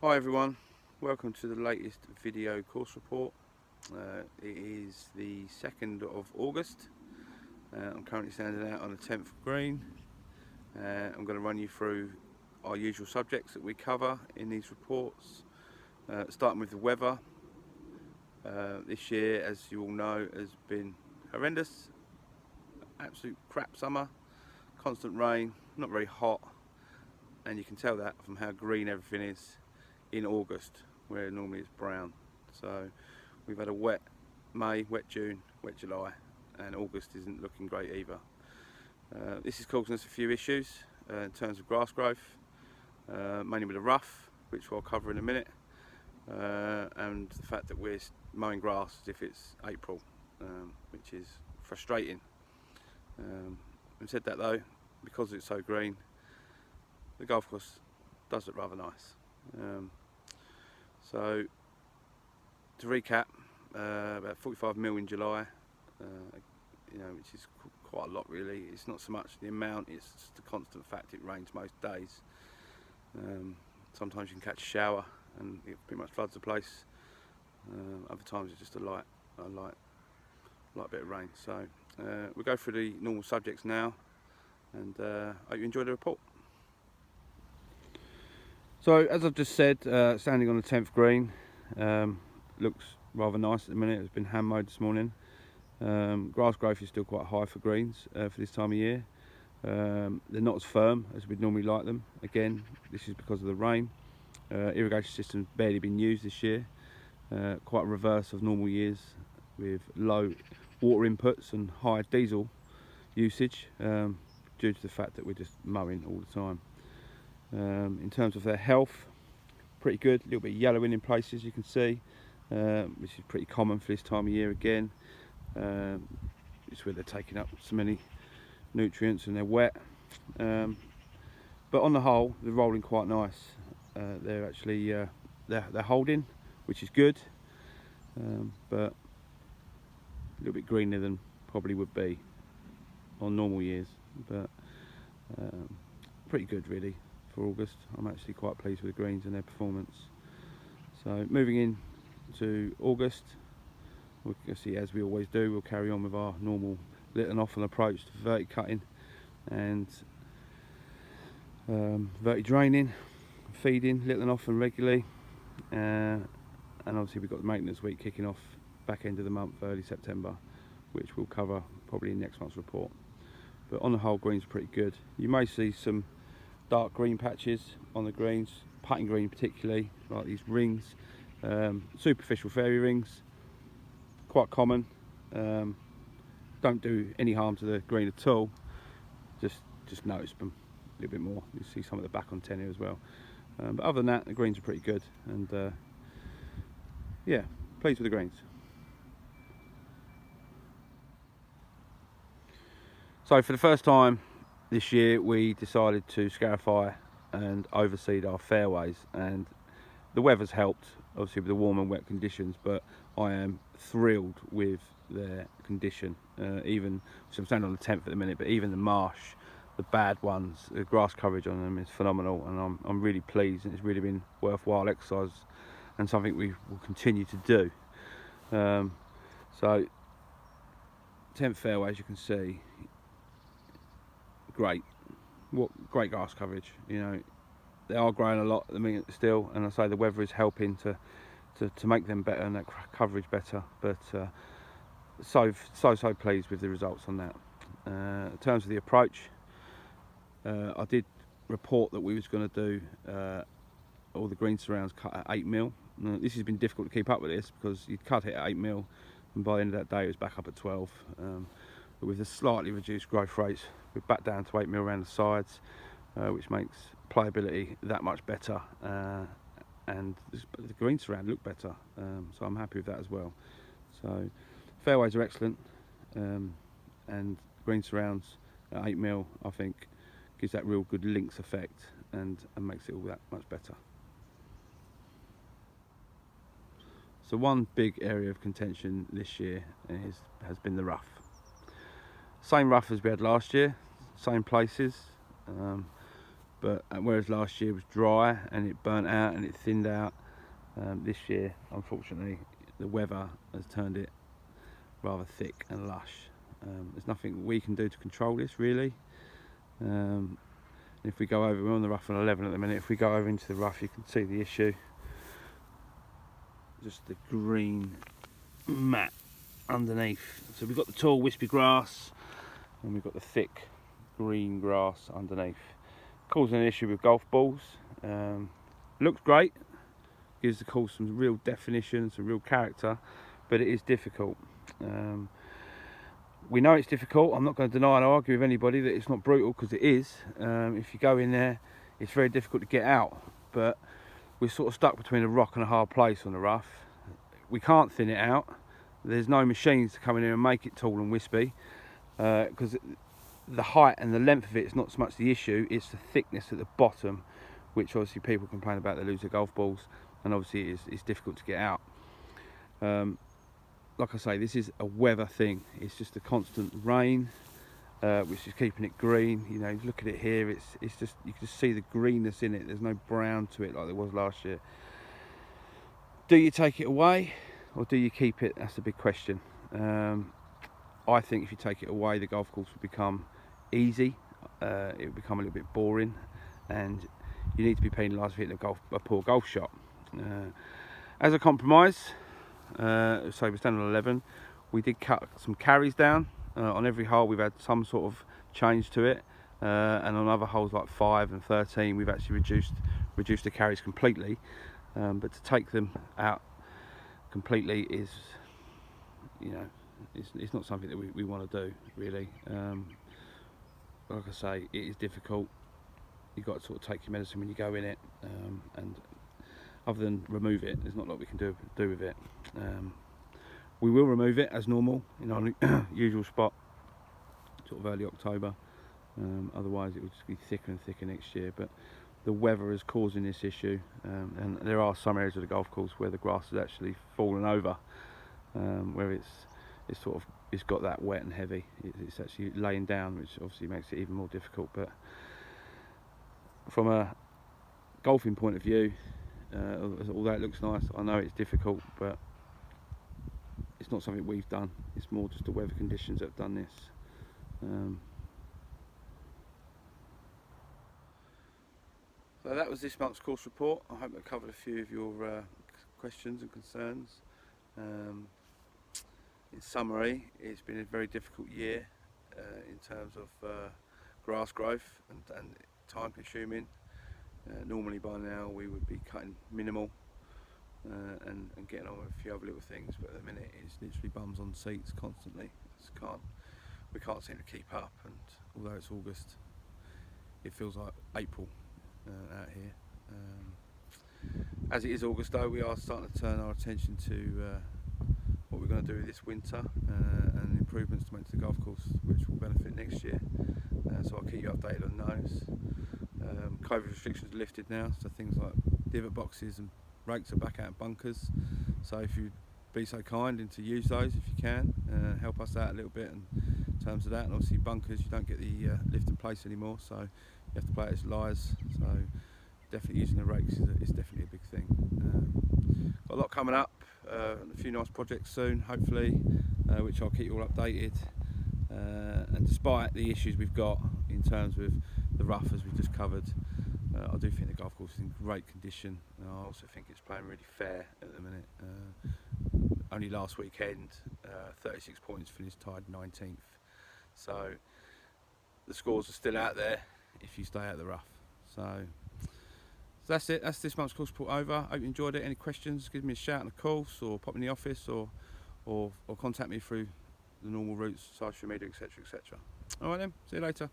Hi everyone, welcome to the latest video course report. It is the 2nd of August. I'm currently standing out on the 10th green. I'm going to run you through our usual subjects that we cover in these reports, starting with the weather. This year, as you all know, has been horrendous. Absolute crap summer, constant rain, not very hot, and you can tell that from how green everything is in August, where normally it's brown. So we've had a wet May, wet June, wet July, and August isn't looking great either. This is causing us a few issues in terms of grass growth, mainly with the rough, which I'll cover in a minute, and the fact that we're mowing grass as if it's April, which is frustrating. Having said that though, because it's so green, the golf course does look rather nice. So to recap, about 45 mil in July, which is quite a lot really. It's not so much the amount, it's just the constant fact it rains most days. Sometimes you can catch a shower and it pretty much floods the place. Other times it's just a light bit of rain. So we'll go through the normal subjects now, and hope you enjoy the report. So as I've just said, standing on the 10th green, looks rather nice at the minute. It's been hand mowed this morning. Grass growth is still quite high for greens for this time of year. They're not as firm as we'd normally like them. Again, this is because of the rain. Irrigation system's barely been used this year. Quite a reverse of normal years, with low water inputs and high diesel usage, due to the fact that we're just mowing all the time. In terms of their health, pretty good. A little bit yellowing in places, you can see, which is pretty common for this time of year again. It's where they're taking up so many nutrients and they're wet. But on the whole, they're rolling quite nice. They're actually they're holding, which is good, but a little bit greener than probably would be on normal years. But pretty good really for August. I'm actually quite pleased with the greens and their performance. So moving in to August, we'll see, as we always do, we'll carry on with our normal littering off and approach to verti cutting and verti draining, feeding, littering off and regularly, and obviously we've got the maintenance week kicking off back end of the month, early September, which we'll cover probably in next month's report. But on the whole, greens are pretty good. You may see some dark green patches on the greens, putting green particularly, like these rings, superficial fairy rings, quite common. Don't do any harm to the green at all, just notice them a little bit more. You see some at the back on 10 here as well, but other than that, the greens are pretty good, and yeah, pleased with the greens. So for the first time this year, we decided to scarify and overseed our fairways, and the weather's helped, obviously, with the warm and wet conditions, but I am thrilled with their condition. Even, so I'm standing on the 10th at the minute, but even the marsh, the bad ones, the grass coverage on them is phenomenal, and I'm really pleased, and it's really been worthwhile exercise and something we will continue to do. So 10th fairway, as you can see, great grass coverage. They are growing a lot at the minute still, and I say the weather is helping to make them better and that coverage better, but so pleased with the results on that. In terms of the approach, I did report that we was going to do all the green surrounds cut at 8 mil. Now, this has been difficult to keep up with this, because you'd cut it at 8 mil and by the end of that day it was back up at 12. But with the slightly reduced growth rates, we're back down to 8 mil around the sides, which makes playability that much better, and the green surround look better, so I'm happy with that as well. So fairways are excellent, and green surrounds at 8 mil I think gives that real good links effect, and makes it all that much better. So one big area of contention this year has been the rough. Same rough as we had last year, same places, but whereas last year was dry and it burnt out and it thinned out, this year unfortunately the weather has turned it rather thick and lush. There's nothing we can do to control this really. If we go over, we're on the rough on 11 at the minute, if we go over into the rough you can see the issue. Just the green mat underneath. So we've got the tall wispy grass and we've got the thick green grass underneath, causing an issue with golf balls. Looks great, gives the course some real definition, some real character, but it is difficult. We know it's difficult. I'm not going to deny and argue with anybody that it's not brutal, because it is. If you go in there, it's very difficult to get out, but we're sort of stuck between a rock and a hard place on the rough. We can't thin it out. There's no machines to come in here and make it tall and wispy, because the height and the length of it is not so much the issue, it's the thickness at the bottom, which obviously people complain about. They lose their golf balls, and obviously it's difficult to get out. Like I say, this is a weather thing. It's just a constant rain, which is keeping it green. You know, look at it here. It's just, you can just see the greenness in it. There's no brown to it like there was last year. Do you take it away or do you keep it? That's the big question. I think if you take it away, the golf course will become easy. It will become a little bit boring, and you need to be penalised for hitting a poor golf shot. As a compromise, so we're standing on 11. We did cut some carries down. On every hole we've had some sort of change to it, and on other holes like 5 and 13 we've actually reduced the carries completely. But to take them out completely is, you know, it's not something that we want to do really. Like I say, it is difficult. You've got to sort of take your medicine when you go in it, and other than remove it, there's not a lot we can do with it. We will remove it as normal in our usual spot, sort of early October. Otherwise it will just be thicker and thicker next year. But the weather is causing this issue, and there are some areas of the golf course where the grass has actually fallen over, where it's got that wet and heavy. It's actually laying down, which obviously makes it even more difficult. But from a golfing point of view, although it looks nice, I know it's difficult, but it's not something we've done. It's more just the weather conditions that have done this. So that was this month's course report. I hope I covered a few of your questions and concerns. In summary, it's been a very difficult year in terms of grass growth and time consuming. Normally by now we would be cutting minimal and getting on with a few other little things, but at the minute it's literally bums on seats constantly. We can't seem to keep up, and although it's August, it feels like April out here. As it is August though, we are starting to turn our attention to what we're going to do this winter, and improvements to make to the golf course which will benefit next year. So I'll keep you updated on those. COVID restrictions are lifted now, so things like divot boxes and rakes are back out in bunkers. So if you'd be so kind and to use those if you can, help us out a little bit in terms of that. And obviously bunkers, you don't get the lift in place anymore, so you have to play it as lies. So definitely using the rakes is definitely a big thing. Got a lot coming up, a few nice projects soon hopefully, which I'll keep you all updated. And despite the issues we've got in terms of the rough as we just covered, I do think the golf course is in great condition, and I also think it's playing really fair at the minute. Only last weekend 36 points, finished tied 19th, so the scores are still out there if you stay out of the rough. So that's it, that's this month's course report over. Hope you enjoyed it. Any questions, give me a shout on the course, or pop in the office, or contact me through the normal routes, social media, etc, etc. Alright then, see you later.